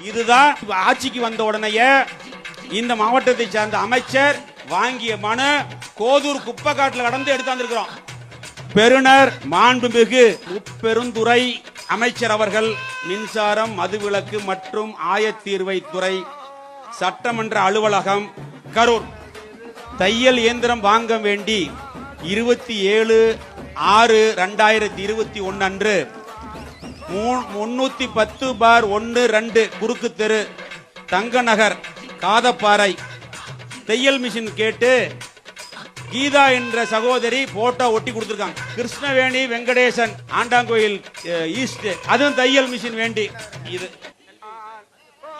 இதுதான் ஆட்சிக்கு வந்த உடனேயே இந்த மாவட்டத்தை சேர்ந்த அமைச்சர் வாங்கிய மனு கோதூர் குப்பை காட்டுல கடந்து எடுத்தாந்துருக்கிறோம். பெருனர் மாண்புமிகு முப்பெருந்துறை அமைச்சர் அவர்கள் மின்சாரம், மதுவிலக்கு மற்றும் ஆயத்தீர்வை துறை, சட்டமன்ற அலுவலகம், கரூர் தையல் இயந்திரம் வாங்க வேண்டி 27/6/2021 அன்று 310/1-2 குறுக்கு தெரு, தங்க நகர், காதப்பாறை தையல் மிஷின் கேட்டு கீதா என்ற சகோதரி போட்டோ ஒட்டி கொடுத்திருக்காங்க. கிருஷ்ணவேணி வெங்கடேசன் ஆண்டாங்கோயில் ஈஸ்ட், அதுவும் தையல் மிஷின் வேண்டி.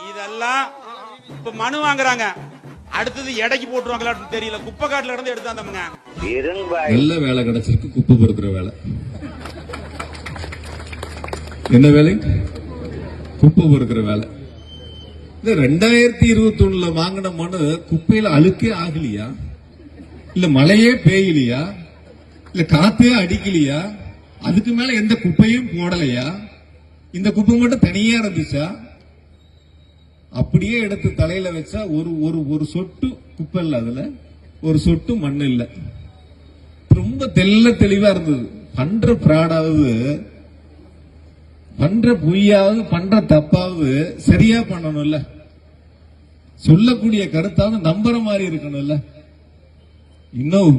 இதெல்லாம் இப்ப மனு வாங்குறாங்க. அடுத்தது எடைக்கு போட்டுருவாங்களா தெரியல. குப்பை காட்டுல இருந்து எடுத்தாந்தவங்க. நல்ல வேலை கிடைச்சிருக்கு, குப்பை பொறுக்கிற வேலை. என்ன வேலை? குப்பை பொறுக்கிற வேலை. இந்த 2021 வாங்கின மனு குப்பையில அழுக்கே ஆகலையா? இல்ல மழையே பெய்யலையா? இல்ல காத்தே அடிக்கலையா? அதுக்கு மேல எந்த குப்பையும் போடலையா? இந்த குப்பை மட்டும் தனியா இருந்துச்சா? அப்படியே எடுத்து தலையில வச்சா ஒரு சொட்டு குப்பை இல்ல, அதுல ஒரு சொட்டு மண் இல்ல. ரொம்ப தெளிவா இருந்தது. பண்ற பிராடாவது, பண்ற பொய்யாவது, பண்ற தப்பாவது சரியா பண்ணணும்ல. சொல்லக்கூடிய கருத்தாவது நம்புற மாதிரி இருக்கணும்ல. இன்னும்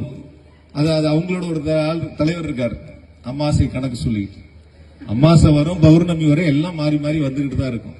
அது அவங்களோட ஒரு தலைவர் இருக்காரு, அமாவாசை கணக்கு சொல்லிட்டு. அமாவாசை வரும், பௌர்ணமி வரும், எல்லாம் மாறி மாறி வந்துகிட்டு தான் இருக்கும்.